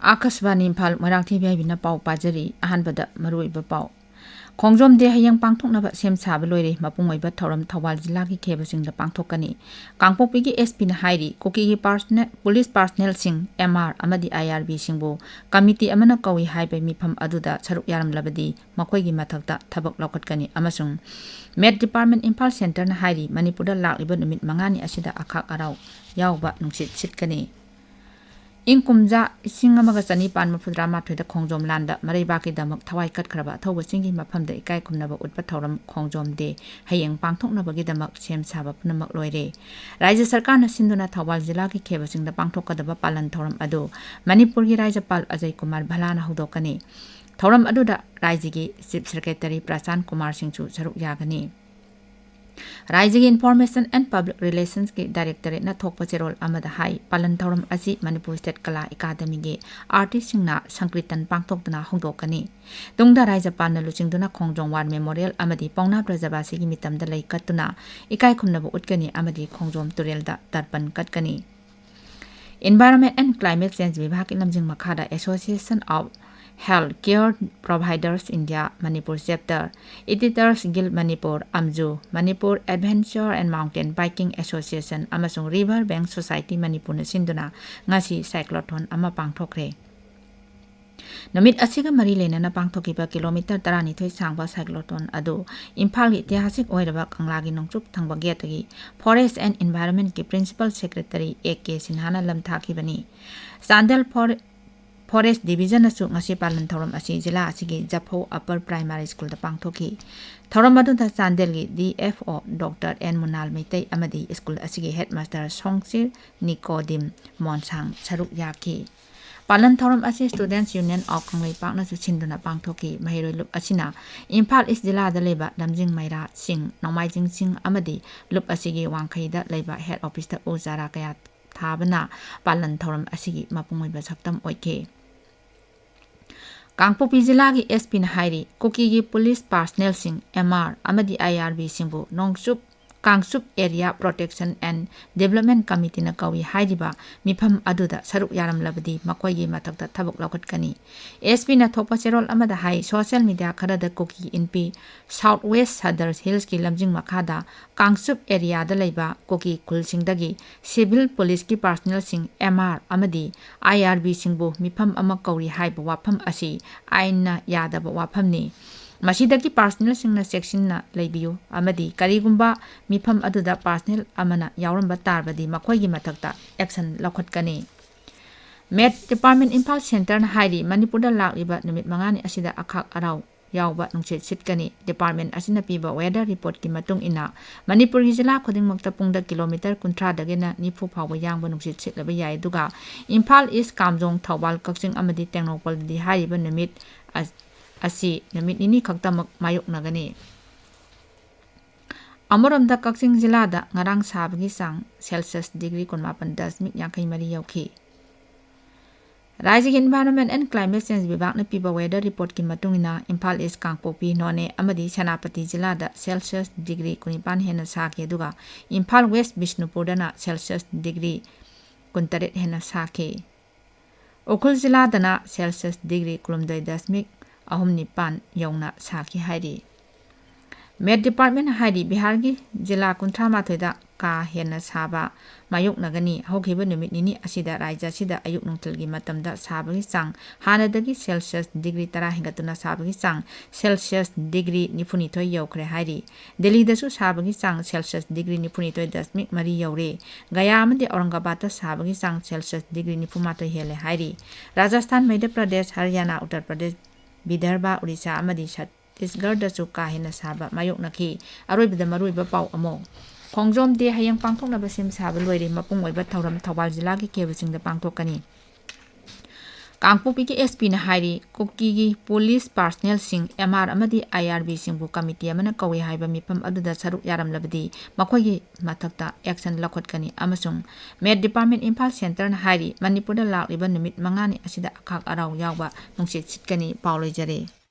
Akashvani Imphal Marangthi Ibehaibi Pau Pajari Ahanbada Maruiba Pau Khongjom de Hayang Pangthoknaba Sem Saba Loire Mapung Oiba Thoram Thawal Jilla ki Khebasingda Pangthokani Kangpokpi ki SP na hairi Koki ki police personnel sing MR amadi IRB singbu committee amana kawi haibai mifam aduda saruk yaram labadi makoi gi mathakta thabak laukatkani amasung Med Department Imphal Center na hairi Manipurda lakliba numit mangani asida akhak arau yauba nungsit sitkani Inkumja Singamaga Sani Pan Mafudra Matweda Khongjom Landa Maribaki Damak Thawai Katkraba Thoba Singi Mapam de Ikai Kumnaba Utpathoram Khongjom de Hayang Pangthoknabagi Damak Sem Saba Punamak Loire Raja Sarkarna Sinduna Thawal Jilla ki Khebasingda Pangthokadaba Palan Thoram Adu Manipur gi Rajapal Ajay Kumar Bhalana Hudokani Thoram Aduda Raiji Chief Secretary Prasan Kumar Singchu Saruk Yagani Raiji Information and Public Relations ki Directorate na thokpa cherol amada hai palan thoram asi Manipur State Kala Academy ge artist singna sankritan pangthokduna hongdokani tungda Rajapal na luchingduna Khongjom War Memorial amadi Pauna Prajabasi gi mitamda lei katuna ikai khumnabu utkani amadi Khongjom Turelda tarpan katkani Environment and Climate Change Vibhag ki lamjing makhada Association of Health Care Providers India Manipur Chapter Editors Guild Manipur Amju Manipur Adventure and Mountain Biking Association amasung River Bank Society Manipur na sinduna ngasi cyclothon ama pangthokre Namit asiga mari lena na pangthokiba kilometer 12 sangba cyclothon adu Imphal gi itihasik oiraba kanglagi nongchup thangba getagi Forest and Environment ki Principal Secretary AK Sinhana lamthakibani Sandal Forest Division asu ngasi palan thoram asi jila asigi Japho Upper Primary School da pangthoki thoram adu da Sandel gi DFO Dr. N Munal Meitai amadi school asigi headmaster Songsir Nicodim Monsang saruk yaki Palan thoram asi Students Union of Kanglei Park na su chinduna pangthoki mahiroi lup asina Imphal East Jilla da leba Lamjing Maira Sing Nongmaijing Sing amadi lup asigi Wangkhai da leba head office da ozara kaya thabana palan thoram asigi mapungoiba saktam oike Kangpokpi Jilla gi SP na hairi Koki gi police personnel sing MR amadi IRB singbu nongsup Kangsup Area Protection and Development Committee na kawi hairiba mifam aduda saruk yaram labadi makoi gi mathakta thabak laukatkani SP na thopa cherol amada hai social media kharada Koki NP Southwest Sadar Hills ki lamjing makhada Kangsup area da leiba Koki khulsingdagi civil police ki personnel sing MR amadi IRB singbu mifam ama kauri haiba wafam asi aina yadaba wafam ni Masidagi personnel singna section na leibiyo amadi karigumba mifam aduda personnel amana yauramba tarbadi makoi gi mathakta action lakhatkani Med Department Imphal Center na hairi Manipurda lakliba numit mangani asida akhak arau yauba nungsit sitkani department asina piba weather report ki matung ina Manipur gi jilla khodingmakta pungda kilometer 30 dagena nifu phawba yangba nungsit sitlaba yai duga Imphal East Kamjong Thawal Kakching amadi Tengnopal di hariba numit asi namit nini khaktamak mayok nagani Amoramda Kakching Jilla da ngarang sabagi sang Celsius degree 18.53 yauki Rising Environment and Climate Change Vibhag na piba weather report ki matungina Imphal East Kangpokpi None amadi Senapati Jilla da Celsius degree 19 hena saki aduga Imphal West Bishnupur da na Celsius degree 18 hena saki Ukhul Jilla da na Celsius degree 19.9 Nipan yauna saki hairi Med Department hairi Bihar gi Jilla 13 da ka hena saba mayok nagani hogiba numit nini asida raija sida ayuk nungtil gi matamda sabagi sang hanadagi Celsius degree 10 hingatuna sabagi sang Celsius degree 19 yaukre hairi Delhi da su sabagi sang Celsius degree 19.3 yaure Gaya amadi Aurangabad da sabagi sang Celsius degree 19 hele hairi Rajasthan Madhya Pradesh Haryana Uttar Pradesh Vidarbha Odisha amadi Chhattisgarh da su ka hena saba mayok naki aroibida maruiba pau amo Khongjom de hayang pangthoknaba sem saba loire mapung oiba thoram Thawal Jilla ki khebasingda pangthokani Kangpokpi ki SP na hairi Koki gi police personnel sing MR amadi IRB singbu committee amana kawi haiba mifam aduda saruk yaram labadi makoi gi mathakta action lakhatkani amasung Med Department Imphal Center na hairi Manipurda lakliba numit mangani asida akhak arau yauba nungsit sitkani pauloi jare